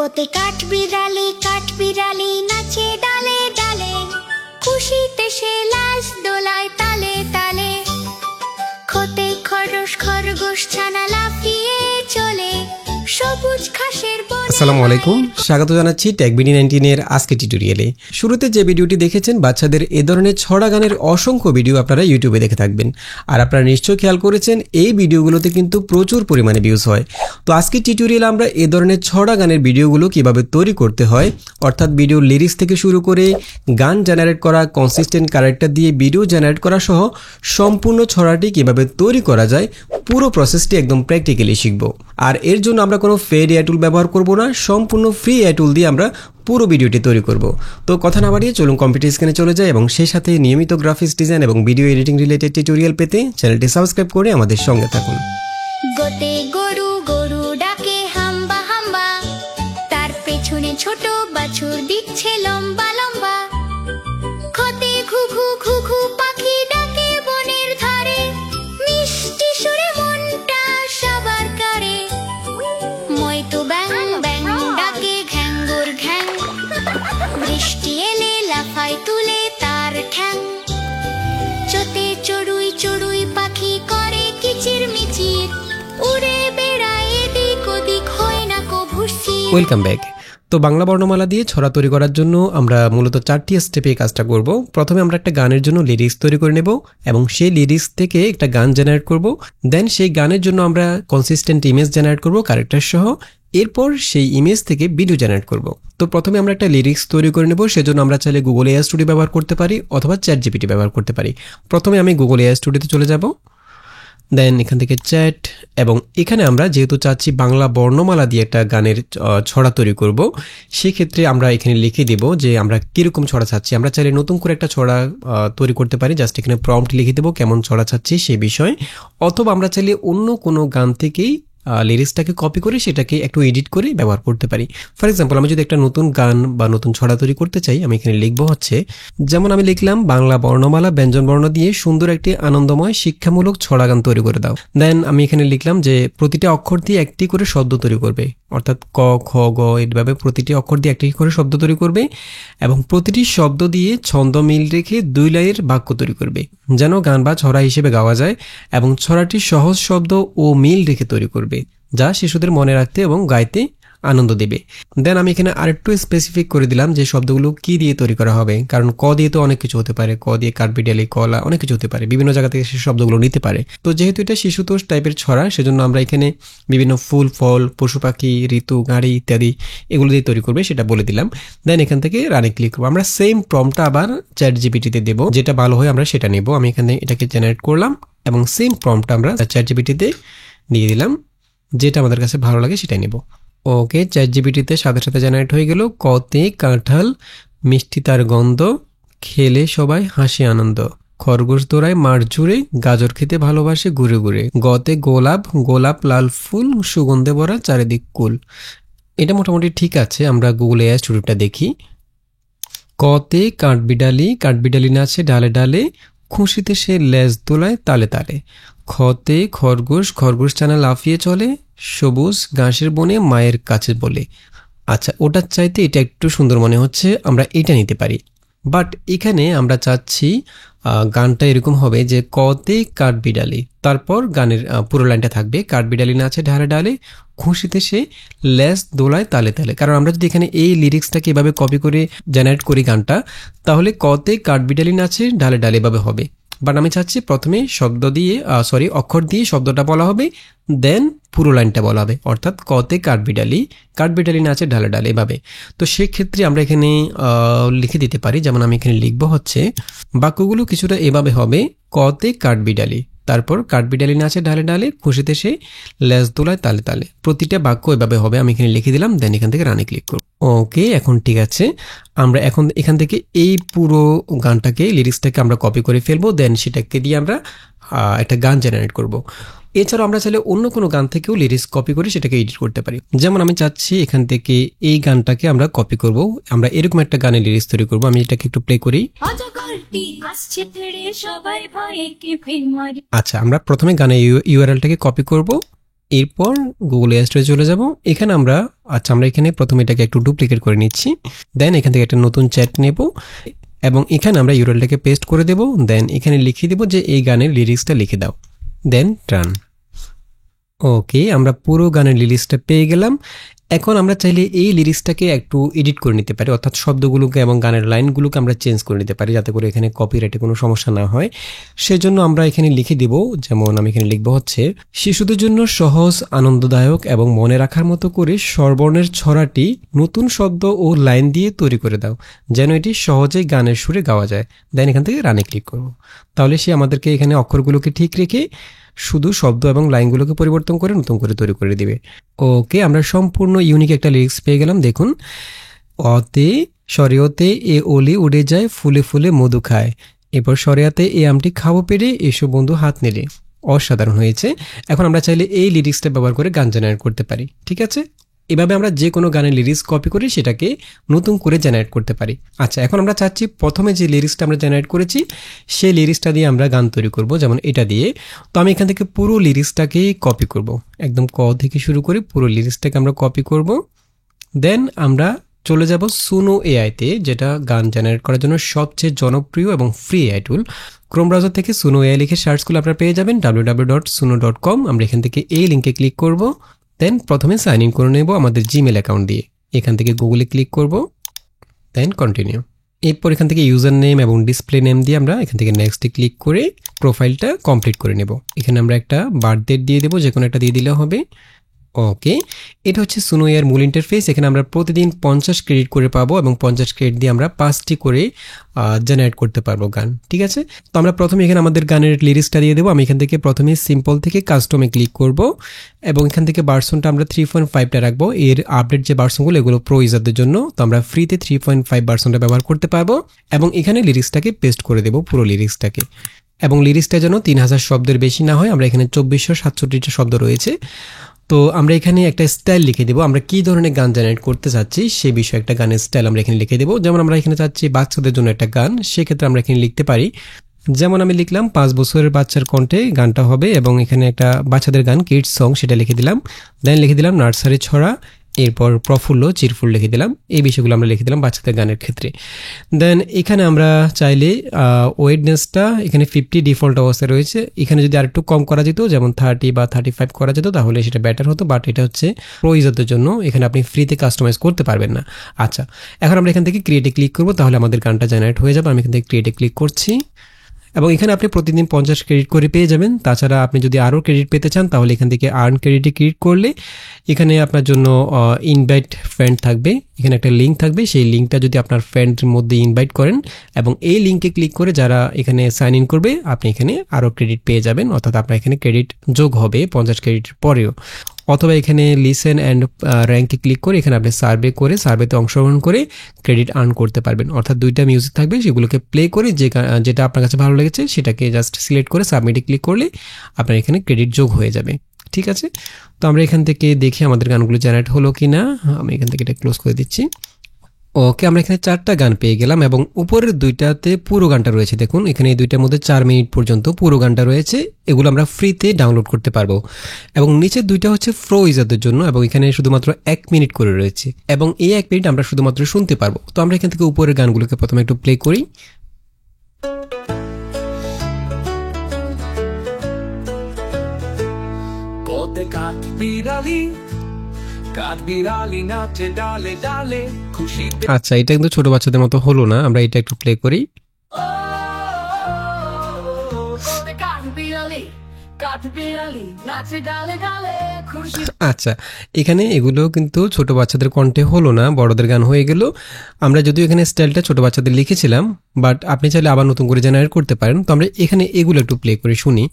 কোতে কাঠবিড়ালি নাচে ডালে ডালে, খুশিতে সে লাশ দোলায় তালে তালে। কোতে খরগোশ ছানা লাফিয়ে চলে সবুজ ঘাসের বনে। আসসালামু আলাইকুম, স্বাগত জানাচ্ছি টেকবিডি 19 এর আজকে টিউটোরিয়ালে। শুরুতে যে ভিডিওটি দেখেছেন বাচ্চাদের এ ধরনের ছড়া গানের অসংখ্য ভিডিও আপনারা ইউটিউবে দেখে থাকবেন, আর আপনারা নিশ্চয়ই খেয়াল করেছেন এই ভিডিওগুলোতে কিন্তু প্রচুর পরিমাণে ভিউজ হয়। তো আজকে টিউটোরিয়ালে আমরা এ ধরনের ছড়া গানের ভিডিওগুলো কিভাবে তৈরি করতে হয়, অর্থাৎ ভিডিও লিরিক্স থেকে শুরু করে গান জেনারেট করা, কনসিস্টেন্ট ক্যারেক্টার দিয়ে ভিডিও জেনারেট করা সহ সম্পূর্ণ ছড়াটি কিভাবে তৈরি করা যায়, পুরো প্রসেসটি একদম প্র্যাকটিক্যালি শিখব। আর এর জন্য আমরা কোনো পেইড এআই টুল ব্যবহার করব না, সম্পূর্ণ ফ্রি এআই টুল দিয়ে আমরা পুরো ভিডিওটি তৈরি করব। তো কথা না বাড়িয়ে চলুন কম্পিউটার স্ক্রিনে চলে যায় এবং সেই সাথে নিয়মিত গ্রাফিক্স ডিজাইন এবং ভিডিও এডিটিং রিলেটেড টিউটোরিয়াল পেতে চ্যানেলটি সাবস্ক্রাইব করে আমাদের সঙ্গে থাকুন। গোতে গরু গরু ডাকে হাম্বা হাম্বা, তার পেছনে ছোট বাছুর দিচ্ছে লম্বা লম্বা। খতে ঘুঘু ঘুঘু পাখি ডাকে বনের ধারে, মিষ্টি সুরে মনটা সবার কারে। ময়তো ব্যাং ব্যাং ডাকে ঘ্যাঙ্গুর ঘ্যাং, বৃষ্টি এলে লাফায় তুলে তার ঠ্যাং। চোতে চড়ুই চড়ুই পাখি করে কিচির মিচির, উড়ে বেড়ায় এদিক ওদিক হয় না কো ভুসির। Welcome back. তো বাংলা বর্ণমালা দিয়ে ছড়া তৈরি করার জন্য আমরা মূলত 4টি স্টেপে এই কাজটা করব। প্রথমে আমরা একটা গানের জন্য লিরিক্স তৈরি করে নেব এবং সেই লিরিক্স থেকে একটা গান জেনারেট করব। দেন সেই গানের জন্য আমরা কনসিস্টেন্ট ইমেজ জেনারেট করব ক্যারেক্টার সহ। এরপর সেই ইমেজ থেকে ভিডিও জেনারেট করব। তো প্রথমে আমরা একটা লিরিক্স তৈরি করে নেব, সেজন্য আমরা চাইলে গুগল এআই স্টুডিও ব্যবহার করতে পারি অথবা চ্যাট জিপিটি ব্যবহার করতে পারি। প্রথমে আমি গুগল এআই স্টুডিওতে চলে যাব, দেন এখান থেকে চ্যাট, এবং এখানে আমরা যেহেতু চাচ্ছি বাংলা বর্ণমালা দিয়ে একটা গানের ছড়া তৈরি করব, সেক্ষেত্রে আমরা এখানে লিখে দেব যে আমরা কীরকম ছড়া চাচ্ছি। আমরা চাইলে নতুন করে একটা ছড়া তৈরি করতে পারি, জাস্ট এখানে প্রম্পট লিখে দেবো কেমন ছড়া চাচ্ছি সেই বিষয়, অথবা আমরা চাইলে অন্য কোনো গান থেকেই লিরিক্সটাকে কপি করে সেটাকে একটু এডিট করে ব্যবহার করতে পারি। ফর এক্সাম্পল, আমি যদি একটা নতুন গান বা নতুন ছড়া তৈরি করতে চাই, আমি এখানে লিখবো হচ্ছে, যেমন আমি লিখলাম বাংলা বর্ণমালা ব্যঞ্জন বর্ণ দিয়ে সুন্দর একটি আনন্দময় শিক্ষামূলক ছড়া গান তৈরি করে দাও। দেন আমি এখানে লিখলাম যে প্রতিটা অক্ষর দিয়ে একটি করে শব্দ তৈরি করবে, অর্থাৎ ক খ গ এইভাবে প্রতিটি অক্ষর দিয়ে একটি করে শব্দ তৈরি করবে এবং প্রতিটি শব্দ দিয়ে ছন্দ মিল রেখে 2 লাইনের বাক্য তৈরি করবে, যেন গান বা ছড়া হিসেবে গাওয়া যায়, এবং ছড়াটি সহজ শব্দ ও মিল রেখে তৈরি করবে, যা শিশুদের মনে রাখতে এবং গাইতে আনন্দ দেবে। দেন আমি এখানে আরেকটু স্পেসিফিক করে দিলাম যে শব্দগুলো কি দিয়ে তৈরি করা হবে, কারণ ক দিয়ে তো অনেক কিছু হতে পারে, ক দিয়ে কাঠবিড়ালি, কলা, অনেক কিছু হতে পারে, বিভিন্ন জায়গা থেকে সেই শব্দগুলো নিতে পারে। তো যেহেতু এটা শিশুতোষ টাইপের ছড়া, সেজন্য আমরা এখানে বিভিন্ন ফুল, ফল, পশু পাখি, ঋতু, গাড়ি ইত্যাদি এগুলো দিয়ে তৈরি করবে সেটা বলে দিলাম। দেন এখান থেকে রানে ক্লিক করবো। আমরা সেম প্রম্পটটা আবার চ্যাট জিপিটিতে দেবো, যেটা ভালো হয় আমরা সেটা নেব। আমি এখানে এটাকে জেনারেট করলাম এবং সেম প্রম্পটটা আমরা চ্যাট জিপিটিতে দিয়ে দিলাম, যেটা আমাদের কাছে ভালো লাগে সেটাই নেব। ওকে, চ্যাট জিপিটিতে সাথে সাথে জেনারেট হয়ে গেল। কতে কাঁঠাল মিষ্টি তার গন্ধ, খেলে সবাই হাসি আনন্দ, খরগোশ দৌড়ায় মাঠ জুড়ে, গাজর খেতে ভালোবাসে ঘুরে ঘুরে, গতে গোলাপ গোলাপ লাল ফুল, সুগন্ধে ভরা চারিদিক কুল। এটা মোটামুটি ঠিক আছে। আমরা গুগল এআই স্টুডিওটা দেখি। কতে কাঠবিড়ালি নাচে ডালে ডালে, খুশিতে সে লেজ দোলায় তালে তালে, খতে খরগোশ ছানা লাফিয়ে চলে, সবুজ ঘাসের বনে মায়ের কাছে বলে। আচ্ছা, ওটার চাইতে এটা একটু সুন্দর মনে হচ্ছে, আমরা এটা নিতে পারি। বাট এখানে আমরা চাচ্ছি গানটা এরকম হবে যে কতে কাঠবিড়ালি, তারপর গানের পুরো লাইনটা থাকবে কাঠবিড়ালি নাচে ডালে ডালে, খুশিতে সে লেজ দোলায় তালে তালে। কারণ আমরা যদি এখানে এই লিরিক্সটাকে এভাবে কপি করে জেনারেট করি গানটা, তাহলে কতে কাঠবিড়ালি নাচে ডালে ডালে এভাবে হবে। বাট আমি চাচ্ছি প্রথমে অক্ষর দিয়ে শব্দটা বলা হবে, দেন পুরো লাইনটা বলা হবে, অর্থাৎ কতে কাঠবিড়ালি নাচে ডালে ডালে এভাবে। তো সেক্ষেত্রে আমরা এখানে লিখে দিতে পারি, যেমন আমি এখানে লিখবো হচ্ছে, বাক্যগুলো কিছুটা এভাবে হবে, কতে কাঠবিড়ালি, তারপর কাঠবিড়ালি নাচে ডালে ডালে, খুশিতে সে লেজ দোলায় তালে তালে। প্রতিটা বাক্য এভাবে হবে। আমি এখানে লিখে দিলাম, দেন এখান থেকে রানে ক্লিক করব। ওকে, এখন ঠিক আছে। আমরা এখন এখান থেকে এই পুরো গানটাকে, লিরিক্সটাকে আমরা কপি করে ফেলবো, দেন সেটাকে দিয়ে আমরা একটা গান জেনারেট করব। এছাড়াও আমরা চাইলে অন্য কোনো গান থেকেও লিরিক্স কপি করে সেটাকে এডিট করতে পারি। যেমন আমি চাচ্ছি এখান থেকে এই গানটাকে আমরা কপি করব, আমরা এরকম একটা গানের লিরিক্স তৈরি করব। আমি এটাকে একটু প্লে করি। আচ্ছা, আমরা প্রথমে গানের ইউআরএলটাকে কপি করব, এরপর গুগল স্টোরে চলে যাব। এখানে আমরা এখানে প্রথমে এটাকে একটু ডুপ্লিকেট করে নিচ্ছি। দেন এখান থেকে একটা নতুন চ্যাট নেব এবং এখানে আমরা ইউআরএলটাকে পেস্ট করে দেব। দেন এখানে লিখে দেব যে এই গানের লিরিক্সটা লিখে দাও, দেন রান। ওকে, আমরা পুরো গানের লিরিক্সটা পেয়ে গেলাম। এখন আমরা চাইলে এই লিরিক্সটাকে একটু এডিট করে নিতে পারি, অর্থাৎ শব্দগুলোকে এবং গানের লাইনগুলোকে আমরা চেঞ্জ করে নিতে পারি যাতে করে এখানে কপিরাইটে কোনো সমস্যা না হয়। সেজন্য আমরা এখানে লিখে দিব, যেমন আমি এখানে লিখবো হচ্ছে শিশুদের জন্য সহজ, আনন্দদায়ক এবং মনে রাখার মতো করে স্বরবর্ণের ছড়াটি নতুন শব্দ ও লাইন দিয়ে তৈরি করে দাও, যেন এটি সহজেই গানের সুরে গাওয়া যায়। দেন এখান থেকে রানে ক্লিক করব। তাহলে সে আমাদেরকে এখানে অক্ষরগুলোকে ঠিক রেখে শুধু শব্দ এবং লাইনগুলোকে পরিবর্তন করে নতুন করে তৈরি করে দিবে। ওকে, আমরা সম্পূর্ণ ইউনিক একটা লিরিক্স পেয়ে গেলাম। দেখুন, অতে সরেয়তে এ ওলি উড়ে যায়, ফুলে ফুলে মধু খায়, এরপর সরেয়াতে এ আমটি খাবো পেরে, এসো বন্ধু হাত নেড়ে। অসাধারণ হয়েছে। এখন আমরা চাইলে এই লিরিক্সটা ব্যবহার করে গান জেনারেট করতে পারি। ঠিক আছে, এভাবে আমরা যে কোনো গানের লিরিক্স কপি করে সেটাকে নতুন করে জেনারেট করতে পারি। আচ্ছা, এখন আমরা চাচ্ছি প্রথমে যে লিরিক্সটা আমরা জেনারেট করেছি সেই লিরিক্সটা দিয়ে আমরা গান তৈরি করব, যেমন এটা দিয়ে। তো আমি এখান থেকে পুরো লিরিক্সটাকে কপি করব, একদম ক থেকে শুরু করে পুরো লিরিক্সটাকে আমরা কপি করব। দেন আমরা চলে যাব সুনো এআইতে, যেটা গান জেনারেট করার জন্য সবচেয়ে জনপ্রিয় এবং ফ্রি এআই টুল। ক্রোম ব্রাউজার থেকে সুনো এআই লিখে সার্চ করলে আপনারা পেয়ে যাবেন www.suno.com। আমরা এখান থেকে এই লিঙ্কে ক্লিক করব। দেন প্রথমে সাইন ইন করে নেব আমাদের জিমেল অ্যাকাউন্ট দিয়ে। এখান থেকে গুগলে ক্লিক করব, দেন কন্টিনিউ। এরপর এখান থেকে ইউজার নেম এবং ডিসপ্লে নেম দিয়ে আমরা এখান থেকে নেক্সটে ক্লিক করে প্রোফাইলটা কমপ্লিট করে নেব। এখানে আমরা একটা বার্থডেট দিয়ে দেবো, যে কোনো একটা দিয়ে দিলে হবে। ওকে, এটা হচ্ছে সুনো এর মূল ইন্টারফেস। এখানে আমরা প্রতিদিন 50 ক্রেডিট করে পাবো এবং 50 ক্রেডিট দিয়ে আমরা 5টি করে জেনারেট করতে পারবো গান। ঠিক আছে, তো আমরা প্রথমে এখানে আমাদের গানের লিরিক্সটা দিয়ে দেবো। আমি এখান থেকে প্রথমে সিম্পল থেকে কাস্টমে ক্লিক করব এবং এখান থেকে ভার্সনটা আমরা 3.5টা রাখবো। এর আপডেট যে ভার্সনগুলো এগুলো প্রো ইউজারদের জন্য, তো আমরা ফ্রিতে 3.5 ভার্সনটা ব্যবহার করতে পারবো এবং এখানে লিরিক্সটাকে পেস্ট করে দেবো, পুরো লিরিক্সটাকে। এবং লিরিক্সটা যেন 3000 শব্দের বেশি না হয়। আমরা এখানে 2467টা শব্দ রয়েছে। তো আমরা এখানে একটা স্টাইল লিখে দেবো, আমরা কি ধরনের গান জেনারেট করতে চাচ্ছি সেই বিষয়ে একটা গানের স্টাইল আমরা এখানে লিখে দেবো। যেমন আমরা এখানে চাচ্ছি বাচ্চাদের জন্য একটা গান, সেক্ষেত্রে আমরা এখানে লিখতে পারি, যেমন আমি লিখলাম 5 বছরের বাচ্চার কণ্ঠে গানটা হবে এবং এখানে একটা বাচ্চাদের গান কিডস সং সেটা লিখে দিলাম। দেন লিখে দিলাম নার্সারি ছড়া, এরপর প্রফুল্ল চিরফুল লিখে দিলাম। এই বিষয়গুলো আমরা লিখে দিলাম বাচ্চাদের গানের ক্ষেত্রে। দেন এখানে আমরা চাইলে ওয়েটনেসটা এখানে 50 ডিফল্ট অবস্থায় রয়েছে। এখানে যদি আরেকটু কম করা যেত, যেমন 30 বা 35 করা যেত, তাহলে সেটা বেটার হতো। বাট এটা হচ্ছে প্রো ইউজারদের জন্য, এখানে আপনি ফ্রিতে কাস্টমাইজ করতে পারবেন না। আচ্ছা, এখন আমরা এখান থেকে ক্রিয়েটে ক্লিক করবো, তাহলে আমাদের গানটা জেনারেট হয়ে যাবে। আমি এখান থেকে ক্রিয়েটে ক্লিক করছি এবং এখানে আপনি প্রতিদিন 50 ক্রেডিট করে পেয়ে যাবেন। তাছাড়া আপনি যদি আরও ক্রেডিট পেতে চান তাহলে এখান থেকে আর্ন ক্রেডিটে ক্লিক করলে এখানে আপনার জন্য ইনভাইট ফ্রেন্ড থাকবে, এখানে একটা লিঙ্ক থাকবে। সেই লিঙ্কটা যদি আপনার ফ্রেন্ডের মধ্যে ইনভাইট করেন এবং এই লিঙ্কে ক্লিক করে যারা এখানে সাইন ইন করবে, আপনি এখানে আরও ক্রেডিট পেয়ে যাবেন, অর্থাৎ আপনার এখানে ক্রেডিট যোগ হবে 50 ক্রেডিটের পরেও। অথবা এখানে লিসেন অ্যান্ড র্যাঙ্কে ক্লিক করে এখানে আপনি সার্ভে করে সার্ভেতে অংশগ্রহণ করে ক্রেডিট আর্ন করতে পারবেন। অর্থাৎ দুইটা মিউজিক থাকবে, সেগুলোকে প্লে করে যেটা আপনার কাছে ভালো লেগেছে সেটাকে জাস্ট সিলেক্ট করে সাবমিটে ক্লিক করলে আপনার এখানে ক্রেডিট যোগ হয়ে যাবে। ঠিক আছে, তো আমরা এখান থেকে দেখি আমাদের গানগুলো জেনারেট হলো কি না। আমি এখান থেকে এটা ক্লোজ করে দিচ্ছি। ওকে, আমরা এখানে 4টা গান পেয়ে গেলাম এবং উপরের দুইটাতে পুরো গানটা রয়েছে। দেখুন এখানে এই দুইটার মধ্যে 4 মিনিট পর্যন্ত পুরো গানটা রয়েছে, এগুলো আমরা ফ্রিতে ডাউনলোড করতে পারবো। এবং নিচের দুইটা হচ্ছে প্রো ইউজারদের জন্য এবং এখানে শুধুমাত্র 1 মিনিট করে রয়েছে এবং এই 1 মিনিট আমরা শুধুমাত্র শুনতে পারবো। তো আমরা এখান থেকে উপরের গানগুলোকে প্রথমে একটু প্লে করি। আচ্ছা, এটা কিন্তু ছোট বাচ্চাদের মতো হলো না, আমরা এটা একটু প্লে করি। আচ্ছা, এখানে এগুলো কিন্তু ছোট বাচ্চাদের কণ্ঠে হলো না, বড়দের গান হয়ে গেল। আমরা যদিও এখানে স্টাইলটা ছোট বাচ্চাদের লিখেছিলাম, বাট আপনি চাইলে আবার নতুন করে জেনারেট করতে পারেন। তো আমরা এখানে এগুলো একটু প্লে করে শুনি।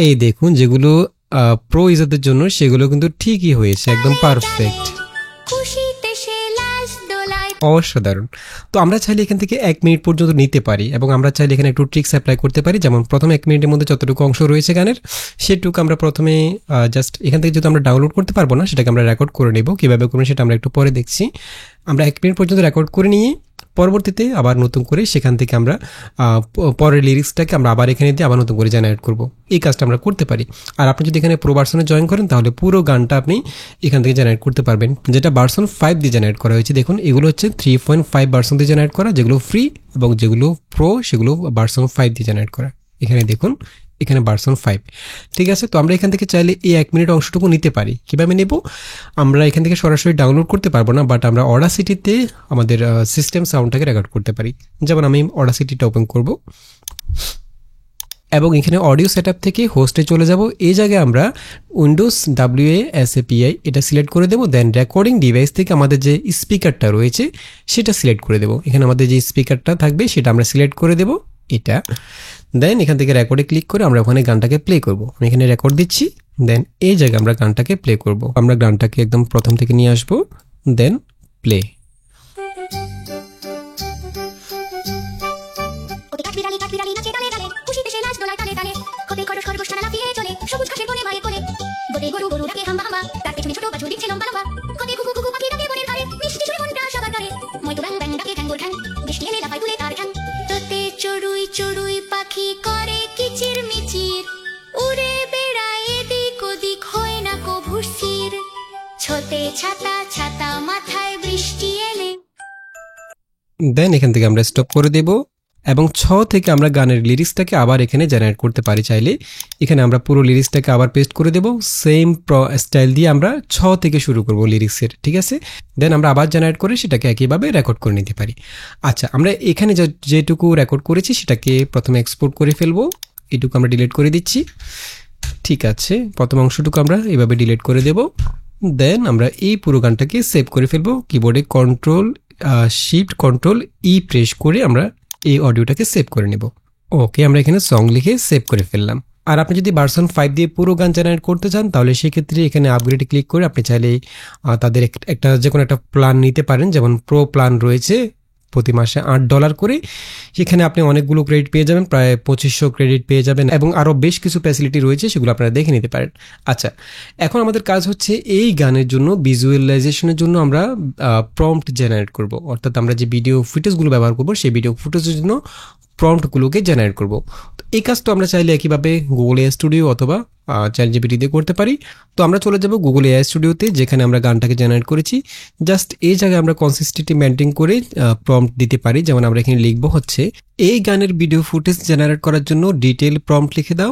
এই দেখুন, যেগুলো প্রো ইউজারদের জন্য সেগুলো কিন্তু ঠিকই হয়েছে, একদম পারফেক্ট, অসাধারণ। তো আমরা চাইলে এখান থেকে 1 মিনিট পর্যন্ত নিতে পারি এবং আমরা চাইলে এখানে একটু ট্রিক্স অ্যাপ্লাই করতে পারি। যেমন প্রথম 1 মিনিটের মধ্যে যতটুকু অংশ রয়েছে গানের, সেটুকু আমরা প্রথমে জাস্ট এখান থেকে যেহেতু আমরা ডাউনলোড করতে পারবো না, সেটাকে আমরা রেকর্ড করে নেব। কীভাবে করবেন সেটা আমরা একটু পরে দেখছি। আমরা 1 মিনিট পর্যন্ত রেকর্ড করে নিয়ে পরবর্তীতে আবার নতুন করে সেখান থেকে আমরা পরের লিরিক্সটাকে আমরা আবার এখানে দিয়ে আবার নতুন করে জেনারেট করব। এই কাজটা আমরা করতে পারি। আর আপনি যদি এখানে প্রো ভার্সনে জয়েন করেন তাহলে পুরো গানটা আপনি এখান থেকে জেনারেট করতে পারবেন, যেটা ভার্সন 5 দিয়ে জেনারেট করা হয়েছে। দেখুন এগুলো হচ্ছে 3.5 ভার্সন দিয়ে জেনারেট করা, যেগুলো ফ্রি, এবং যেগুলো প্রো সেগুলো ভার্সন 5 দিয়ে জেনারেট করা। এখানে দেখুন এখানে ভার্সন 5। ঠিক আছে, তো আমরা এখান থেকে চাইলে এই 1 মিনিট অংশটুকু নিতে পারি। কীভাবে নেব? আমরা এখান থেকে সরাসরি ডাউনলোড করতে পারবো না, বাট আমরা অডাসিটিতে আমাদের সিস্টেম সাউন্ডটাকে রেকর্ড করতে পারি। যেমন আমি অডাসিটিটা ওপেন করব এবং এখানে অডিও সেটআপ থেকে হোস্টে চলে যাব। এই জায়গায় আমরা উইন্ডোজ WASAPI এটা সিলেক্ট করে দেবো। দেন রেকর্ডিং ডিভাইস থেকে আমাদের যে স্পিকারটা রয়েছে সেটা সিলেক্ট করে দেবো। এখানে আমাদের যে স্পিকারটা থাকবে সেটা আমরা সিলেক্ট করে দেবো, এটা। দেন এখান থেকে রেকর্ডে ক্লিক করে আমরা ওখানে গানটাকে প্লে করব। আমি এখানে রেকর্ড দিচ্ছি, দেন এই জায়গায় আমরা গানটাকে প্লে করব। আমরা গানটাকে একদম প্রথম থেকে নিয়ে আসবো, দেন প্লে। চড়ুই চড়ুই পাখি করে কিচির মিচির, উড়ে বেড়ায় এদিক ওদিক, হয় না কভু স্থির, ছোটে ছাতা ছাতা মাথায় বৃষ্টি এলে। দেন এখান থেকে আমরা স্টপ করে দেব এবং 6 থেকে আমরা গানের লিরিক্সটাকে আবার এখানে জেনারেট করতে পারি চাইলে। এখানে আমরা পুরো লিরিক্সটাকে আবার পেস্ট করে দেব, সেম স্টাইল দিয়ে আমরা 6 থেকে শুরু করব লিরিক্সের। ঠিক আছে, দেন আমরা আবার জেনারেট করে সেটাকে একইভাবে রেকর্ড করে নিতে পারি। আচ্ছা, আমরা এখানে যেটুকু রেকর্ড করেছি সেটাকে প্রথমে এক্সপোর্ট করে ফেলবো। এটুকু আমরা ডিলিট করে দিচ্ছি। ঠিক আছে, প্রথম অংশটুকু আমরা এভাবে ডিলিট করে দেব। দেন আমরা এই পুরো গানটাকে সেভ করে ফেলবো। কিবোর্ডে Shift+Ctrl+E প্রেস করে আমরা এই অডিওটাকে সেভ করে নেব। ওকে, আমরা এখানে সং লিখে সেভ করে ফেললাম। আর আপনি যদি ভার্সন 5 দিয়ে পুরো গান জেনারেট করতে চান তাহলে সেক্ষেত্রে এখানে আপগ্রেডে ক্লিক করে আপনি চাইলে তাদের একটা যে কোনো একটা প্ল্যান নিতে পারেন। যেমন প্রো প্ল্যান রয়েছে, প্রতি মাসে $8 করে। সেখানে আপনি অনেকগুলো ক্রেডিট পেয়ে যাবেন, প্রায় 2500 ক্রেডিট পেয়ে যাবেন, এবং আরও বেশ কিছু ফ্যাসিলিটি রয়েছে, সেগুলো আপনারা দেখে নিতে পারেন। আচ্ছা, এখন আমাদের কাজ হচ্ছে এই গানের জন্য ভিজুয়ালাইজেশনের জন্য আমরা প্রম্পট জেনারেট করব। অর্থাৎ আমরা যে ভিডিও ফুটেজগুলো ব্যবহার করব সেই ভিডিও ফুটেজের জন্য প্রম্পটগুলোকে জেনারেট করব। তো এই কাজটা আমরা চাইলে একইভাবে গুগল AI স্টুডিও অথবা ChatGPT দিয়ে করতে পারি। তো আমরা চলে যাব গুগল AI স্টুডিওতে, যেখানে আমরা গানটাকে জেনারেট করেছি। জাস্ট এই জায়গায় আমরা কনসিস্টেন্সি মেনটেন করে প্রম্পট দিতে পারি। যেমন আমরা এখানে লিখবো হচ্ছে এই গানের ভিডিও ফুটেজ জেনারেট করার জন্য ডিটেল প্রম্পট লিখে দাও।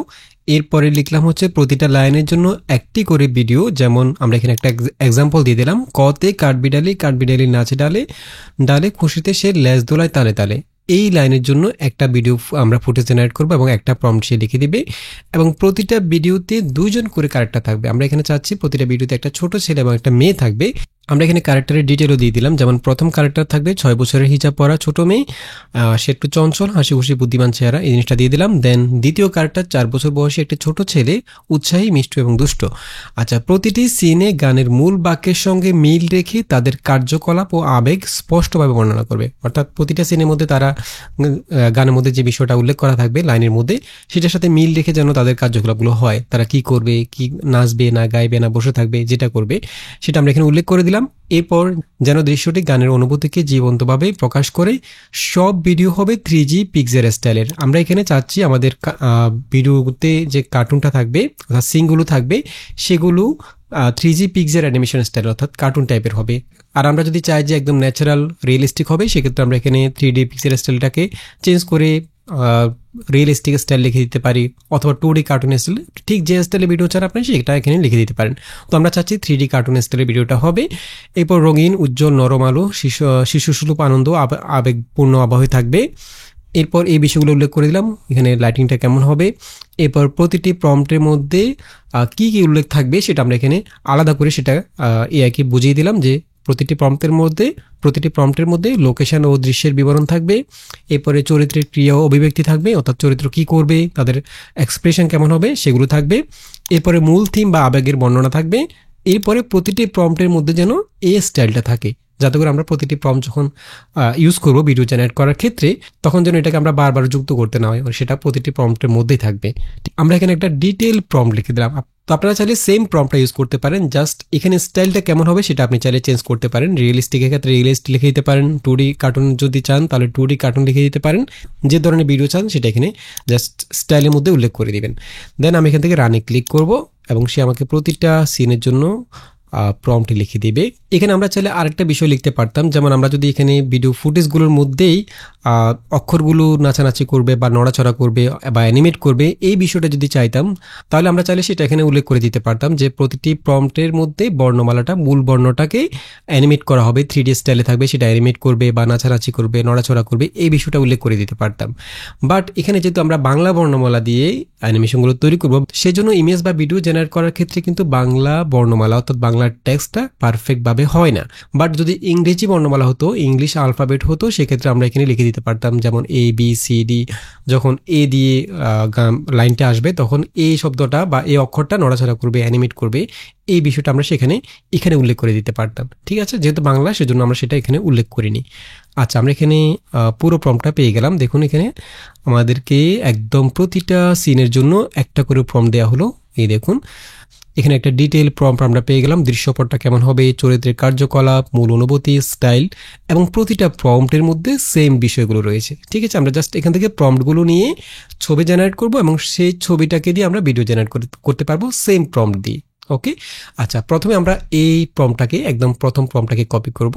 এরপরে লিখলাম হচ্ছে প্রতিটা লাইনের জন্য একটি করে ভিডিও। যেমন আমরা এখানে একটা এক্সাম্পল দিয়ে দিলাম, কতে কাঠবিড়ালি নাচে ডালে, ডালে খুশিতে সে লেজ দোলায় তালে তালে। এই লাইনের জন্য একটা ভিডিও আমরা ফুটেজ জেনারেট করবো এবং একটা প্রম্পট সে লিখে দিবে, এবং প্রতিটা ভিডিওতে 2 জন করে ক্যারেক্টার থাকবে। আমরা এখানে চাচ্ছি প্রতিটা ভিডিওতে একটা ছোট ছেলে এবং একটা মেয়ে থাকবে। আমরা এখানে ক্যারেক্টারের ডিটেলও দিয়ে দিলাম। যেমন প্রথম ক্যারেক্টার থাকবে 6 বছরের হিজাব পরা ছোট মেয়ে, সে একটু চঞ্চল, হাসি খুশি, বুদ্ধিমান চেহারা, এই জিনিসটা দিয়ে দিলাম। দেন দ্বিতীয় ক্যারেক্টার 4 বছর বয়সী একটা ছোট ছেলে, উৎসাহী, মিষ্টি এবং দুষ্ট। আচ্ছা, প্রতিটি সিনে গানের মূল বাক্যের সঙ্গে মিল রেখে তাদের কার্যকলাপ ও আবেগ স্পষ্টভাবে বর্ণনা করবে। অর্থাৎ প্রতিটা সিনের মধ্যে তারা গানের মধ্যে যে বিষয়টা উল্লেখ করা থাকবে লাইনের মধ্যে, সেটার সাথে মিল রেখে যেন তাদের কার্যকলাপগুলো হয়। তারা কি করবে, কি নাচবে না গাইবে না বসে থাকবে, যেটা করবে সেটা আমরা এখানে উল্লেখ করে দিলাম। এরপর যেন দৃশ্যটি গানের অনুভূতিকে জীবন্তভাবে প্রকাশ করে। সব ভিডিও হবে 3G পিক্সেল স্টাইলের। আমরা এখানে চাচ্ছি আমাদের ভিডিওতে যে কার্টুনটা থাকবে অর্থাৎ সিনগুলো থাকবে সেগুলো 3G পিক্সেল অ্যানিমেশন স্টাইল অর্থাৎ কার্টুন টাইপের হবে। আর আমরা যদি চাই যে একদম ন্যাচারাল রিয়েলিস্টিক হবে, সেক্ষেত্রে আমরা এখানে 3D পিক্সেল স্টাইলটাকে চেঞ্জ করে রিয়েলিস্টিক স্টাইল লিখে দিতে পারি, অথবা 2D কার্টুন স্টাইল, ঠিক যে স্টাইলে ভিডিও চান আপনি সেটা এখানে লিখে দিতে পারেন। তো আমরা চাচ্ছি 3D কার্টুন স্টাইলের ভিডিওটা হবে। এরপর রঙিন, উজ্জ্বল, নরম আলো, শিশুসুলভ আনন্দ, আবেগপূর্ণ আবহে থাকবে। এরপর এই বিষয়গুলো উল্লেখ করে দিলাম, এখানে লাইটিংটা কেমন হবে। এরপর প্রতিটি প্রম্পটের মধ্যে কি কি উল্লেখ থাকবে সেটা আমরা এখানে আলাদা করে সেটা এআইকে বুঝিয়ে দিলাম যে প্রতিটি প্রম্পটের মধ্যে লোকেশন ও দৃশ্যের বিবরণ থাকবে। এরপরে চরিত্রের ক্রিয়া ও অভিব্যক্তি থাকবে, অর্থাৎ চরিত্র কি করবে, তাদের এক্সপ্রেশন কেমন হবে সেগুলো থাকবে। এরপরে মূল থিম বা আবেগের বর্ণনা থাকবে। এরপরে প্রতিটি প্রম্পটের মধ্যে যেন এই স্টাইলটা থাকে, যাতে করে আমরা প্রতিটি প্রম্পট যখন ইউজ করব ভিডিও জেনারেট করার ক্ষেত্রে তখন যেন এটাকে আমরা বারবার যুক্ত করতে না হয়, সেটা প্রতিটি প্রম্পটের মধ্যেই থাকবে। আমরা এখানে একটা ডিটেল প্রম্পট লিখে দিলাম। তো আপনারা চাইলে সেম প্রম্পটটা ইউজ করতে পারেন, জাস্ট এখানে স্টাইলটা কেমন হবে সেটা আপনি চাইলে চেঞ্জ করতে পারেন। রিয়েলিস্টিকের ক্ষেত্রে রিয়েলিস্ট লিখে দিতে পারেন, 2D কার্টুন যদি চান তাহলে 2D কার্টুন লিখে দিতে পারেন, যে ধরনের ভিডিও চান সেটা এখানে জাস্ট স্টাইলের মধ্যে উল্লেখ করে দিবেন। দেন আমি এখান থেকে রানে ক্লিক করব এবং সে আমাকে প্রতিটা সিনের জন্য প্রম্পট লিখে দিবে। এখানে আমরা চাইলে আরেকটা বিষয় লিখতে পারতাম, যেমন আমরা যদি এখানে ভিডিও ফুটেজগুলোর মধ্যেই অক্ষরগুলো নাচানাচি করবে বা নড়াচড়া করবে বা অ্যানিমেট করবে, এই বিষয়টা যদি চাইতাম তাহলে আমরা চাইলে সেটা এখানে উল্লেখ করে দিতে পারতাম যে প্রতিটি প্রম্পটের মধ্যে বর্ণমালাটা মূল বর্ণটাকে অ্যানিমেট করা হবে, 3D স্টাইলে থাকবে, সেটা অ্যানিমেট করবে বা নাচানাচি করবে নড়াচড়া করবে, এই বিষয়টা উল্লেখ করে দিতে পারতাম। বাট এখানে যেহেতু আমরা বাংলা বর্ণমালা দিয়ে অ্যানিমেশনগুলো তৈরি করব, সেজন্য ইমেজ বা ভিডিও জেনারেট করার ক্ষেত্রে কিন্তু বাংলা বর্ণমালা অর্থাৎ বাংলার টেক্সটটা পারফেক্টভাবে হয় না। বাট যদি ইংরেজি বর্ণমালা হতো, ইংলিশ আলফাবেট হতো, সেক্ষেত্রে আমরা এখানে লিখে দিতে পারতাম, যেমন ABCD, যখন এ দিয়ে লাইনটা আসবে তখন এই শব্দটা বা এই অক্ষরটা নড়াচড়া করবে, অ্যানিমেট করবে, এই বিষয়টা আমরা এখানে উল্লেখ করে দিতে পারতাম। ঠিক আছে, যেহেতু বাংলা সেজন্য আমরা সেটা এখানে উল্লেখ করিনি। আচ্ছা, আমরা এখানে পুরো প্রম্পটটা পেয়ে গেলাম। দেখুন এখানে আমাদেরকে একদম প্রতিটা সিনের জন্য একটা করে প্রম্পট দেওয়া হলো। এই দেখুন এখানে একটা ডিটেইল প্রম্পট আমরা পেয়ে গেলাম, দৃশ্যপটটা কেমন হবে, চরিত্রের কার্যকলাপ, মূল অনুভূতি, স্টাইল, এবং প্রতিটা প্রম্পটের মধ্যে সেম বিষয়গুলো রয়েছে। ঠিক আছে, আমরা জাস্ট এখান থেকে প্রম্পটগুলো নিয়ে ছবি জেনারেট করব এবং সেই ছবিটাকে দিয়ে আমরা ভিডিও জেনারেট করতে পারবো সেম প্রম্পট দিয়ে। ওকে, আচ্ছা, প্রথমে আমরা এই প্রম্পটটাকে একদম প্রথম প্রম্পটটাকে কপি করব।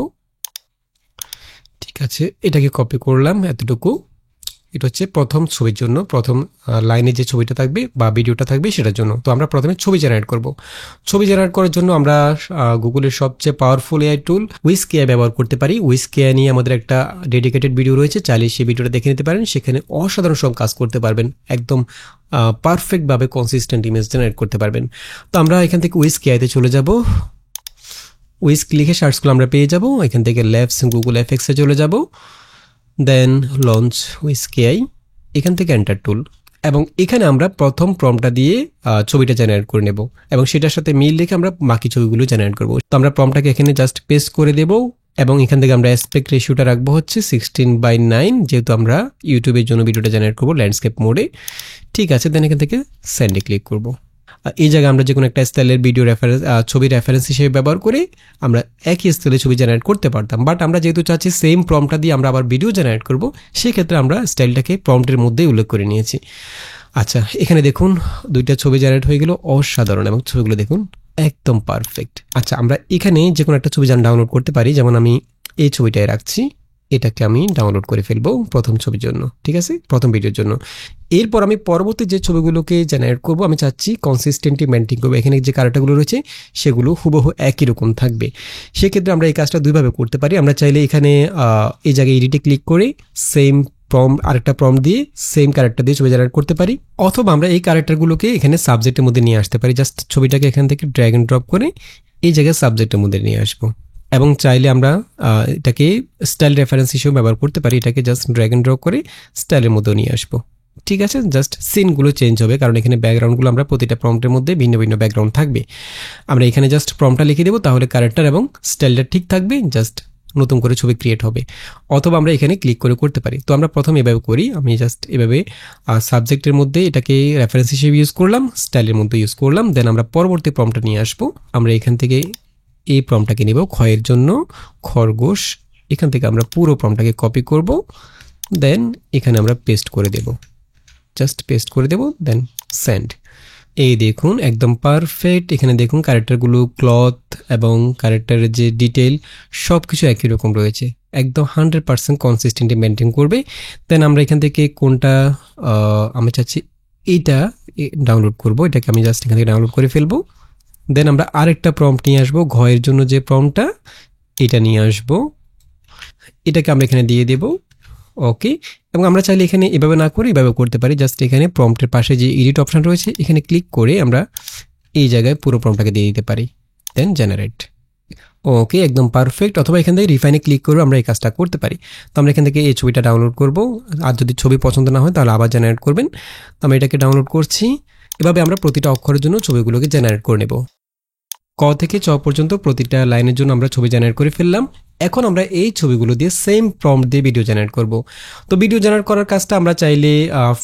ঠিক আছে, এটাকে কপি করলাম এতটুকু। এটা হচ্ছে প্রথম ছবির জন্য, প্রথম লাইনে যে ছবিটা থাকবে বা ভিডিওটা থাকবে সেটার জন্য। তো আমরা প্রথমে ছবি জেনারেট করব। ছবি জেনারেট করার জন্য আমরা গুগলের সবচেয়ে পাওয়ারফুল এআই টুল হুইস্ক এআই ব্যবহার করতে পারি। হুইস্ক এআই নিয়ে আমাদের একটা ডেডিকেটেড ভিডিও রয়েছে, চাইলে সেই ভিডিওটা দেখে নিতে পারেন। সেখানে অসাধারণ সব কাজ করতে পারবেন, একদম পারফেক্টভাবে কনসিস্টেন্ট ইমেজ জেনারেট করতে পারবেন। তো আমরা এখান থেকে হুইস্ক এআইতে চলে যাব। হুইস্ক লিখে সার্চ করলে আমরা পেয়ে যাব। এখান থেকে ল্যাবস গুগল এফএক্সে চলে যাব, দেন লঞ্চ হুইস্ক এআই, এখান থেকে এন্টার টুল, এবং এখানে আমরা প্রথম প্রম্পটটা দিয়ে ছবিটা জেনারেট করে নেব এবং সেটার সাথে মিল রেখে আমরা বাকি ছবিগুলো জেনারেট করব। তো আমরা প্রম্পটটাকে এখানে জাস্ট পেস্ট করে দেব এবং এখান থেকে আমরা অ্যাসপেক্ট রেশিওটা রাখবো হচ্ছে 16:9, যেহেতু আমরা ইউটিউবের জন্য ভিডিওটা জেনারেট করবো ল্যান্ডস্কেপ মোডে। ঠিক আছে, দেন এখান থেকে সেন্ডে ক্লিক করব। এই জায়গায় আমরা যে কোনো একটা স্টাইলের ভিডিও রেফারেন্স, ছবি রেফারেন্স হিসেবে ব্যবহার করে আমরা একই স্টাইলে ছবি জেনারেট করতে পারতাম। বাট আমরা যেহেতু চাচ্ছি সেম প্রম্পটটা দিয়ে আমরা আবার ভিডিও জেনারেট করব, সেক্ষেত্রে আমরা স্টাইলটাকে প্রম্পটের মধ্যেই উল্লেখ করে নিয়েছি। আচ্ছা, এখানে দেখুন দুইটা ছবি জেনারেট হয়ে গেল, অসাধারণ, এবং ছবিগুলো দেখুন একদম পারফেক্ট। আচ্ছা, আমরা এখানে যে কোনো একটা ছবি ডাউনলোড করতে পারি, যেমন আমি এই ছবিটাই রাখছি, এটাকে আমি ডাউনলোড করে ফেলবো প্রথম ছবির জন্য। ঠিক আছে, প্রথম ভিডিওর জন্য। এরপর আমি পরবর্তী যে ছবিগুলোকে জেনারেট করব, আমি চাচ্ছি কনসিস্টেন্টলি মেনটেন করবো। এখানে যে ক্যারেক্টারগুলো রয়েছে সেগুলো হুবহু একই রকম থাকবে। সেক্ষেত্রে আমরা এই কাজটা দুইভাবে করতে পারি। আমরা চাইলে এখানে এই জায়গায় এডিটে ক্লিক করে সেম প্রম্পট, আরেকটা প্রম্পট দিয়ে সেম ক্যারেক্টার দিয়ে ছবি জেনারেট করতে পারি, অথবা আমরা এই ক্যারেক্টারগুলোকে এখানে সাবজেক্টের মধ্যে নিয়ে আসতে পারি। জাস্ট ছবিটাকে এখান থেকে ড্র্যাগ এন্ড ড্রপ করে এই জায়গায় সাবজেক্টের মধ্যে নিয়ে আসবো, এবং চাইলে আমরা এটাকে স্টাইল রেফারেন্স হিসেবে ব্যবহার করতে পারি। এটাকে জাস্ট ড্র্যাগ এন্ড ড্রপ করে স্টাইলের মধ্যেও নিয়ে আসবো। ঠিক আছে, জাস্ট সিনগুলো চেঞ্জ হবে, কারণ এখানে ব্যাকগ্রাউন্ডগুলো আমরা প্রতিটা প্রম্পটের মধ্যে ভিন্ন ভিন্ন ব্যাকগ্রাউন্ড থাকবে। আমরা এখানে জাস্ট প্রম্পটটা লিখে দেবো, তাহলে ক্যারেক্টার এবং স্টাইলটা ঠিক থাকবে, জাস্ট নতুন করে ছবি ক্রিয়েট হবে। অথবা আমরা এখানে ক্লিক করে করতে পারি। তো আমরা প্রথম এভাবে করি, আমি জাস্ট এভাবে সাবজেক্টের মধ্যে এটাকে রেফারেন্স হিসেবে ইউজ করলাম, স্টাইলের মধ্যে ইউজ করলাম। দেন আমরা পরবর্তী প্রম্পটটা নিয়ে আসবো। আমরা এখান থেকে এই প্রম্পটটাকে নিব, ক্ষয়ের জন্য খরগোশ। এখান থেকে আমরা পুরো প্রম্পটটাকে কপি করব, দেন এখানে আমরা পেস্ট করে দেব, জাস্ট পেস্ট করে দেব, দেন সেন্ড। এই দেখুন একদম পারফেক্ট। এখানে দেখুন ক্যারেক্টারগুলো, ক্লথ এবং ক্যারেক্টারের যে ডিটেল সব কিছু একই রকম রয়েছে, একদম 100% কনসিস্টেন্টলি মেনটেন করবে। দেন আমরা এখান থেকে কোনটা আমি চাচ্ছি এইটা ডাউনলোড করব, এটাকে আমি জাস্ট এখান থেকে ডাউনলোড করে ফেলবো। দেন আমরা আরেকটা প্রম্পট নিয়ে আসবো, ঘয়ের জন্য যে প্রম্পটটা, এটা নিয়ে আসবো, এটাকে আমরা এখানে দিয়ে দেব। ওকে, এবং আমরা চাইলে এখানে এভাবে না করে এভাবে করতে পারি। জাস্ট এখানে প্রম্পটের পাশে যে এডিট অপশন রয়েছে এখানে ক্লিক করে আমরা এই জায়গায় পুরো প্রম্পটটাকে দিয়ে দিতে পারি, দেন জেনারেট। ওকে, একদম পারফেক্ট। অথবা এখান থেকে রিফাইনে ক্লিক করে আমরা এই কাজটা করতে পারি। তো আমরা এখান থেকে এই ছবিটা ডাউনলোড করব, আর যদি ছবি পছন্দ না হয় তাহলে আবার জেনারেট করবেন। তো আমরা এটাকে ডাউনলোড করছি। এভাবে আমরা প্রতিটা অক্ষরের জন্য ছবিগুলোকে জেনারেট করে নেব। ক থেকে চ পর্যন্ত প্রতিটা লাইনের জন্য আমরা ছবি জেনারেট করে ফেললাম। এখন আমরা এই ছবিগুলো দিয়ে সেম প্রম্পট দিয়ে ভিডিও জেনারেট করব। তো ভিডিও জেনারেট করার কাজটা আমরা চাইলে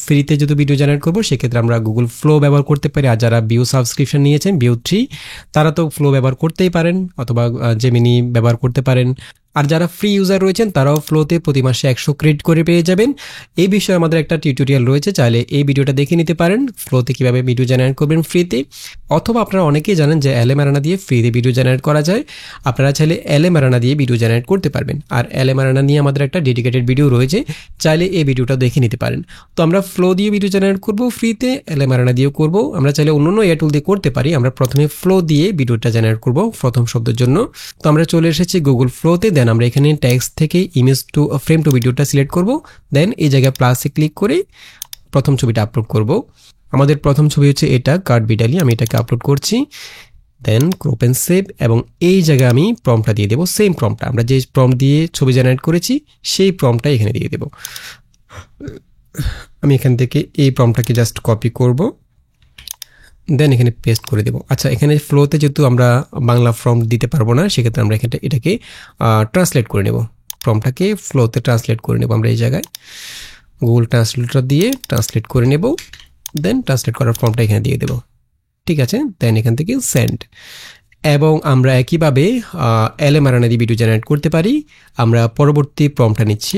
ফ্রিতে যদি ভিডিও জেনারেট করব সেক্ষেত্রে আমরা গুগল ফ্লো ব্যবহার করতে পারি। আর যারা ভিউ সাবস্ক্রিপশন নিয়েছেন ভিউ 3 তারা তো ফ্লো ব্যবহার করতেই পারেন, অথবা জেমিনি ব্যবহার করতে পারেন। আর যারা ফ্রি ইউজার রয়েছেন তারাও ফ্লোতে প্রতি মাসে 100 ক্রেডিট করে পেয়ে যাবেন। এই বিষয়ে আমাদের একটা টিউটোরিয়াল রয়েছে, চাইলে এই ভিডিওটা দেখে নিতে পারেন, ফ্লোতে কিভাবে ভিডিও জেনারেট করবেন ফ্রিতে। অথবা আপনারা অনেকেই জানেন যে এলএম অ্যারেনা দিয়ে ফ্রিতে ভিডিও জেনারেট করা যায়। আপনারা চাইলে এলএম অ্যারেনা দিয়ে ভিডিও জেনারেট করতে পারবেন। আর এলএম অ্যারেনা নিয়ে আমাদের একটা ডেডিকেটেড ভিডিও রয়েছে, চাইলে এই ভিডিওটা দেখে নিতে পারেন। তো আমরা ফ্লো দিয়ে ভিডিও জেনারেট করব ফ্রিতে, এলএম অ্যারেনা দিয়েও করব। আমরা চাইলে অন্য এআই টুল দিয়ে করতে পারি। আমরা প্রথমে ফ্লো দিয়ে ভিডিওটা জেনারেট করব প্রথম শব্দের জন্য। তো আমরা চলে এসেছি গুগল ফ্লোতে। দেন আমরা এখানে টেক্সট থেকে ইমেজ টু ফ্রেম টু ভিডিওটা সিলেক্ট করব। দেন এই জায়গায় প্লাসে ক্লিক করে প্রথম ছবিটা আপলোড করব। আমাদের প্রথম ছবি হচ্ছে এটা, কার্ড বিডালি। আমি এটাকে আপলোড করছি। দেন ক্রপ এন্ড সেভ, এবং এই জায়গায় আমি প্রম্পটটা দিয়ে দেবো, সেম প্রম্পটটা আমরা যে প্রম্পট দিয়ে ছবি জেনারেট করেছি সেই প্রম্পটটা এখানে দিয়ে দেব। আমি এখান থেকে এই প্রম্পটটাকে জাস্ট কপি করব, দেন এখানে পেস্ট করে দেব। আচ্ছা, এখানে ফ্লোতে যেহেতু আমরা বাংলা প্রম্পট দিতে পারবো না, সেক্ষেত্রে আমরা এটাকে ট্রান্সলেট করে নেব। প্রম্পটটাকে ফ্লোতে ট্রান্সলেট করে নেব আমরা এই জায়গায় গুগল ট্রান্সলেটর দিয়ে ট্রান্সলেট করে নেব। দেন ট্রান্সলেট করার প্রম্পটটা এখানে দিয়ে দেব, ঠিক আছে। দেন এখান থেকে সেন্ড। এবং আমরা একইভাবে এলএম অ্যারেনা দিয়ে ভিডিও জেনারেট করতে পারি। আমরা পরবর্তী প্রম্পটটা নিচ্ছি,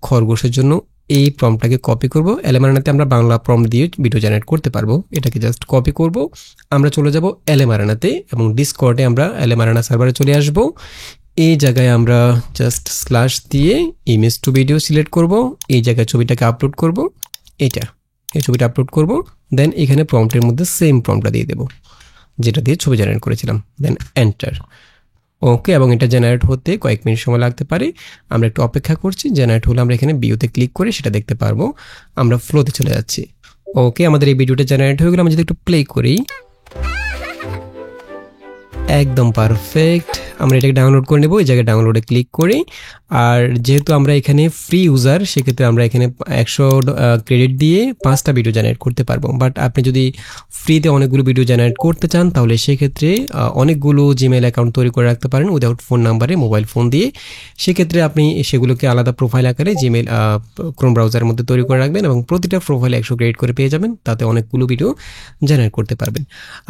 খরগোশের জন্য এই প্রম্পটটাকে কপি করব। এলএম অ্যারেনাতে আমরা বাংলা প্রম্পট দিয়ে ভিডিও জেনারেট করতে পারবো। এটাকে জাস্ট কপি করব। আমরা চলে যাব এলএম অ্যারেনাতে, এবং ডিসকর্ডে আমরা এলএম অ্যারেনা সার্ভারে চলে আসব। এই জায়গায় আমরা জাস্ট স্ল্যাশ দিয়ে ইমেজ টু ভিডিও সিলেক্ট করব। এই জায়গায় ছবিটাকে আপলোড করব, এই ছবিটা আপলোড করব। দেন এখানে প্রম্পটের মধ্যে সেম প্রম্পটটা দিয়ে দেব যেটা দিয়ে ছবি জেনারেট করেছিলাম। দেন এন্টার। ওকে, এবং এটা জেনারেট হতে কয়েক মিনিট সময় লাগতে পারে। আমরা একটু অপেক্ষা করছি। জেনারেট হলে আমরা এখানে ভিউতে ক্লিক করে সেটা দেখতে পারবো। আমরা ফ্লোতে চলে যাচ্ছি। ওকে, আমাদের এই ভিডিওটা জেনারেট হয়ে গেলে আমরা যদি একটু প্লে করি, একদম পারফেক্ট। আমরা এটাকে ডাউনলোড করে নেব, এই জায়গায় ডাউনলোডে ক্লিক করি। আর যেহেতু আমরা এখানে ফ্রি ইউজার, সেক্ষেত্রে আমরা এখানে 100 ক্রেডিট দিয়ে 5টা ভিডিও জেনারেট করতে পারবো। বাট আপনি যদি ফ্রিতে অনেকগুলো ভিডিও জেনারেট করতে চান, তাহলে সেক্ষেত্রে অনেকগুলো জিমেল অ্যাকাউন্ট তৈরি করে রাখতে পারেন উইদাউট ফোন নাম্বারে, মোবাইল ফোন দিয়ে। সেক্ষেত্রে আপনি সেগুলোকে আলাদা প্রোফাইল আকারে জিমেল ক্রোম ব্রাউজারের মধ্যে তৈরি করে রাখবেন, এবং প্রতিটা প্রোফাইলে 100 ক্রেডিট করে পেয়ে যাবেন। তাতে অনেকগুলো ভিডিও জেনারেট করতে পারবেন।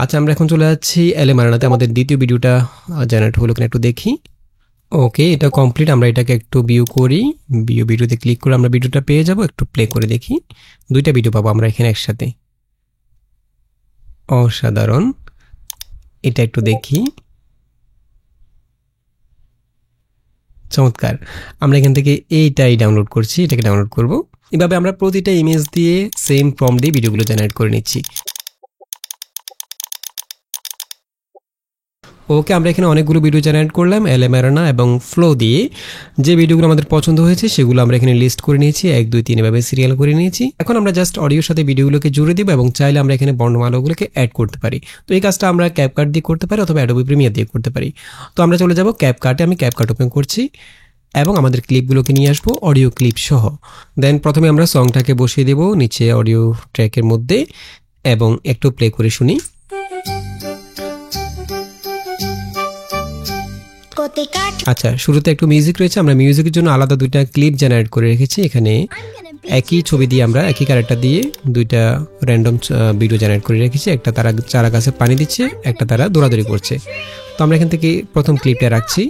আচ্ছা, আমরা এখন চলে যাচ্ছি এলএম অ্যারেনাতে। আমাদের দ্বিতীয় ভিডিওটা জেনারেট হলো কিনা একটু দেখি। ওকে, এটা কমপ্লিট। আমরা এটাকে একটু ভিউ করি, ভিডিওতে ক্লিক করে আমরা ভিডিওটা পেয়ে যাব। একটু প্লে করে দেখি, 2টা ভিডিও পাবো আমরা এখানে একসাথে। অসাধারণ, এটা একটু দেখি, চমৎকার। আমরা এখান থেকে এইটাই ডাউনলোড করছি, এটাকে ডাউনলোড করব। এভাবে আমরা প্রতিটা ইমেজ দিয়ে সেম প্রম্পট দিয়ে ভিডিওগুলো জেনারেট করে নিচ্ছি। ওকে, আমরা এখানে অনেকগুলো ভিডিও জেনারেট করলাম এলএম অ্যারেনা এবং ফ্লো দিয়ে। যে ভিডিওগুলো আমাদের পছন্দ হয়েছে সেগুলো আমরা এখানে লিস্ট করে নিয়েছি, 1 2 3 এভাবে সিরিয়াল করে নিয়েছি। এখন আমরা জাস্ট অডিওর সাথে ভিডিওগুলোকে জুড়ে দিব, এবং চাইলে আমরা এখানে বর্ণমালাগুলোকে অ্যাড করতে পারি। তো এই কাজটা আমরা ক্যাপকাট দিয়ে করতে পারি, অথবা অ্যাডোবি প্রিমিয়ার দিয়ে করতে পারি। তো আমরা চলে যাব ক্যাপকাটে। আমি ক্যাপকাট ওপেন করছি এবং আমাদের ক্লিপগুলোকে নিয়ে আসবো অডিও ক্লিপ সহ। দেন প্রথমে আমরা সংটাকে বসিয়ে দেব নিচে অডিও ট্র্যাকের মধ্যে, এবং একটু প্লে করে শুনি। আচ্ছা, শুরুতে একটু মিউজিক রয়েছে। আমরা মিউজিকের জন্য আলাদা 2টা ক্লিপ জেনারেট করে রেখেছি। এখানে একই ছবি দিয়ে আমরা একই ক্যারেক্টার দিয়ে 2টা র্যান্ডম ভিডিও জেনারেট করে রেখেছি। একটা তারা চারা গাছে পানি দিচ্ছে, একটা তারা দৌড়াদৌড়ি করছে। তো আমরা এখান থেকে প্রথম ক্লিপটা রাখছি,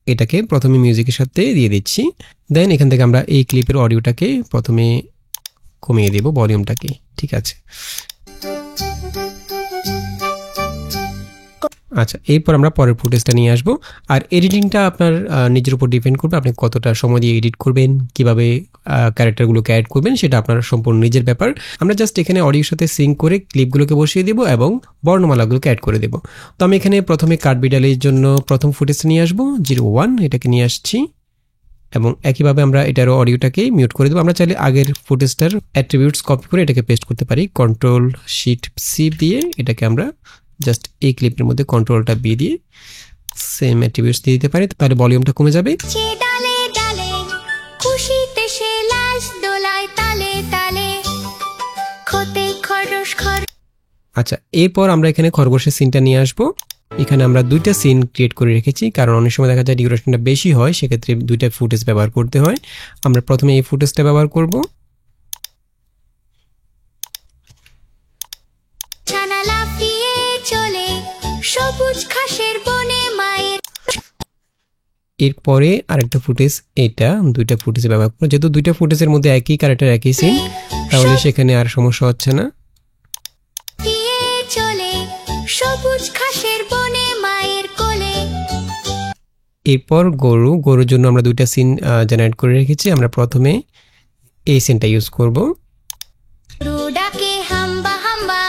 এটাকে প্রথমে মিউজিকের সাথে দিয়ে দিচ্ছি। দেন এখান থেকে আমরা এই ক্লিপের অডিওটাকে প্রথমে কমিয়ে দেব ভলিউমটাকে, ঠিক আছে। আচ্ছা, এরপর আমরা পরের ফুটেজটা নিয়ে আসবো। আর এডিটিংটা আপনার নিজের উপর ডিপেন্ড করবে, আপনি কতটা সময় দিয়ে এডিট করবেন, কিভাবে ক্যারেক্টারগুলোকে অ্যাড করবেন, সেটা আপনার সম্পূর্ণ নিজের ব্যাপার। আমরা জাস্ট এখানে অডিওর সাথে সিঙ্ক করে ক্লিপগুলোকে বসিয়ে দেবো এবং বর্ণমালাগুলোকে অ্যাড করে দেবো। তো আমি এখানে প্রথমে কাঠবিড়ালির জন্য প্রথম ফুটেজটা নিয়ে আসবো, 01, এটাকে নিয়ে আসছি। এবং একইভাবে আমরা এটারও অডিওটাকে মিউট করে দেবো। আমরা চাইলে আগের ফুটেজটার অ্যাট্রিবিউটস কপি করে এটাকে পেস্ট করতে পারি, Ctrl+Shift+C দিয়ে। এটাকে আমরা জাস্ট এই ক্লিপের মধ্যে কন্ট্রোলটা বি দিয়ে সেম অ্যাট্রিবিউটস দিয়ে দিতে পারি, তাহলে ভলিউমটা কমে যাবে। ডালে ডালে খুশিতে সে লাশ দোলায় তালে তালে খতে খরস খর। আচ্ছা, এরপর আমরা এখানে খরগোশের সিনটা নিয়ে আসবো। এখানে আমরা দুইটা সিন ক্রিয়েট করে রেখেছি, কারণ অনেক সময় দেখা যায় ডিউরেশনটা বেশি হয়, সেক্ষেত্রে দুইটা ফুটেজ ব্যবহার করতে হয়। আমরা প্রথমে এই ফুটেজটা ব্যবহার করব। ছানা লাফিয়ে চলে সবুজ ঘাসের বনে মায়ের। এরপরে আরেকটা ফুটেজ, এটা দুইটা ফুটেজ ব্যবহার করবো। যেহেতু দুইটা ফুটেজের মধ্যে একই ক্যারেক্টার একই সিন, তাহলে সেখানে আর সমস্যা হচ্ছে না। লাফিয়ে চলে সবুজ ঘাসের বনে মায়ের কোলে। এরপর গরুর জন্য আমরা দুইটা সিন জেনারেট করে রেখেছি। আমরা প্রথমে এই সিনটা ইউজ করব। গরু ডাকে হাম্বা হাম্বা,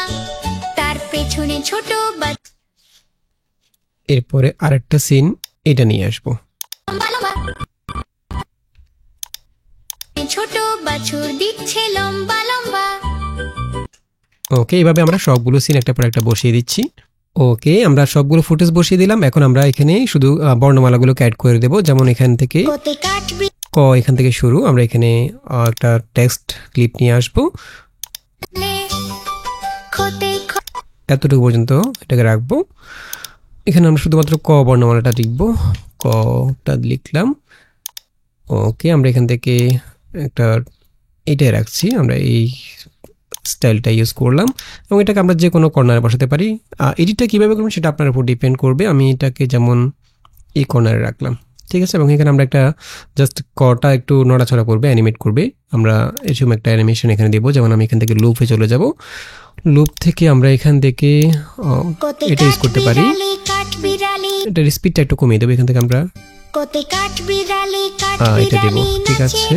তার পেছনে ছোট বাচ্চা এরপরে আরেকটা সিন এটা নিয়ে আসবো। লম্বা লম্বা, ছোট বাছুর দিচ্ছে লম্বা লম্বা। ওকে, এইভাবে আমরা সবগুলো সিন একটা পর একটা বসিয়ে দিচ্ছি। ওকে, আমরা সবগুলো ফুটেজ বসিয়ে দিলাম। এখন আমরা এখানে শুধু বর্ণমালাগুলোকে অ্যাড করে দেব। যেমন এখান থেকে কোতে কাটবি ক, এখান থেকে শুরু। আমরা এখানে একটা টেক্সট ক্লিপ নিয়ে আসবো, খোতে এতটুকু পর্যন্ত এটাকে রাখবো। এখানে আমরা শুধুমাত্র ক বর্ণমালাটা লিখবো, কটা লিখলাম। ওকে, আমরা এখান থেকে একটা এটাই রাখছি, আমরা এই স্টাইলটা ইউজ করলাম এবং এটাকে আমরা যে কোনো কর্নারে বসাতে পারি। এডিটটা কীভাবে করবেন সেটা আপনার উপর ডিপেন্ড করবে। আমি এটাকে যেমন এই কর্নারে রাখলাম, ঠিক আছে। এবং এখানে আমরা একটা জাস্ট কটা একটু নড়াচড়া করবে, অ্যানিমেট করবে। আমরা এরকম একটা অ্যানিমেশন এখানে দেবো। যেমন আমি এখান থেকে লুপে চলে যাব, লুপ থেকে আমরা এখান থেকে এটা ইউজ করতে পারি। এটার স্পিডটা একটু কমিয়ে দেবো। এখান থেকে আমরা কোতে কাটবি রালি এটা দেবো, ঠিক আছে।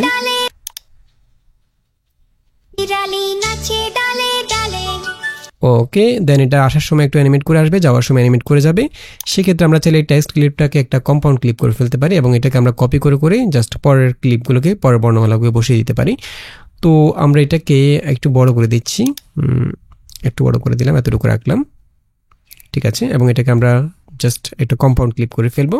বিড়ালি নাচে ডালে ডালে। ওকে, দেন এটা আসার সময় একটু অ্যানিমেট করে আসবে, যাওয়ার সময় অ্যানিমেট করে যাবে। সেক্ষেত্রে আমরা চাইলে এই টেক্সট ক্লিপটাকে একটা কম্পাউন্ড ক্লিপ করে ফেলতে পারি এবং এটাকে আমরা কপি করে করে জাস্ট পরের ক্লিপগুলোকে, পরের বর্ণমালাগুলো বসিয়ে দিতে পারি। তো আমরা এটাকে একটু বড় করে দিচ্ছি, একটু বড় করে দিলাম, এতটুকু রাখলাম, ঠিক আছে। এবং এটাকে আমরা জাস্ট একটা কম্পাউন্ড ক্লিপ করে ফেলবো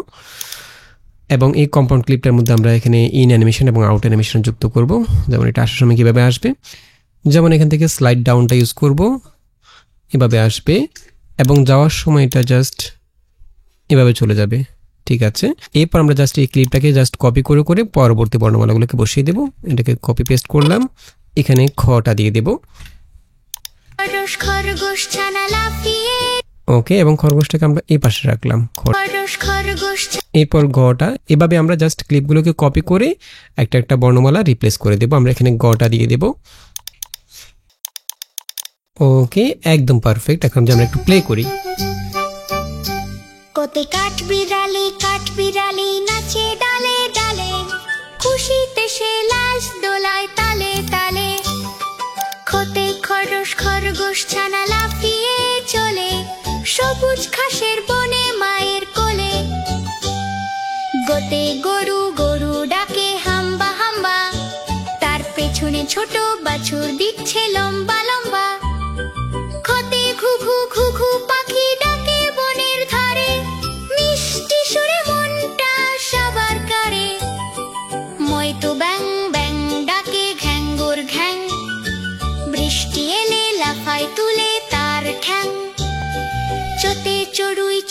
এবং এই কম্পাউন্ড ক্লিপটার মধ্যে আমরা এখানে ইন অ্যানিমেশন এবং আউট অ্যানিমেশন যুক্ত করব। যেমন এটা আসার সময় কীভাবে আসবে, যেমন এখান থেকে স্লাইড ডাউনটা ইউজ করব, এভাবে আসবে এবং যাওয়ার সময় এটা জাস্ট এভাবে চলে যাবে, ঠিক আছে। এরপর আমরা জাস্ট এই ক্লিপটাকে জাস্ট কপি করে করে পরবর্তী বর্ণমালাগুলোকে বসিয়ে দেব। এটাকে কপি পেস্ট করলাম, এখানে খটা দিয়ে দেব। খরগোশ ছানা লাফিয়ে। ওকে, এবং খরগোশটাকে আমরা এই পাশে রাখলাম, খরগোশ এরপর গটা। এভাবে আমরা জাস্ট ক্লিপগুলোকে কপি করে একটা একটা বর্ণমালা রিপ্লেস করে দেব। আমরা এখানে গটা দিয়ে দেব। ওকে, একদম পারফেক্ট। এখন যে আমরা একটু প্লে করি। কোতে কাটবি রালি নাচে ডালে ডালে, খুশিতে সে লাশ দোলায় তালে তালে। খোতে খরগোশ ছানা লাফিয়ে চলে সবুজ ঘাসের বনে মায়ের কোলে। গোতে গরু ডাকে হাম্বা হাম্বা, তার পেছনে ছোট বাছুর দিচ্ছে লম্বা লম্বা। খোতে ঘুঘু ঘুঘু পাখি ডাকে বনের ধারে, মিষ্টি সুরে মনটা সবার কারে। ময়তো ব্যাং ব্যাং ডাকে ঘ্যাঙ্গুর ঘ্যাং, বৃষ্টি এলে লাফায় তুলে তার ঠ্যাং। চোতে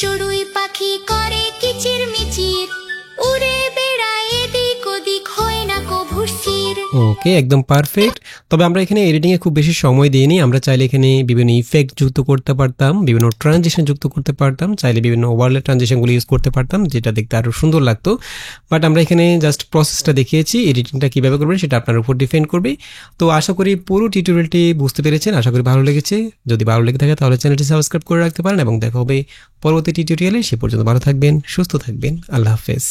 চড়ুই পাখি করে কিচির মিচির, উড়ে বেড়ায় এদিক ওদিক, হয় না কভু স্থির। ওকে, একদম পারফেক্ট। তবে আমরা এখানে এডিটিংয়ে খুব বেশি সময় দিইনি। আমরা চাইলে এখানে বিভিন্ন ইফেক্ট যুক্ত করতে পারতাম, বিভিন্ন ট্রানজিশন যুক্ত করতে পারতাম, চাইলে বিভিন্ন ওভারলে ট্রানজিশনগুলো ইউজ করতে পারতাম, যেটা দেখতে আরও সুন্দর লাগতো। বাট আমরা এখানে জাস্ট প্রসেসটা দেখিয়েছি, এডিটিংটা কীভাবে করবেন সেটা আপনার উপর ডিপেন্ড করবে। তো আশা করি পুরো টিউটোরিয়ালটি বুঝতে পেরেছেন, আশা করি ভালো লেগেছে। যদি ভালো লেগে থাকে তাহলে চ্যানেলটি সাবস্ক্রাইব করে রাখতে পারেন এবং দেখা হবে পরবর্তী টিউটোরিয়ালে। সে পর্যন্ত ভালো থাকবেন, সুস্থ থাকবেন, আল্লাহ হাফেজ।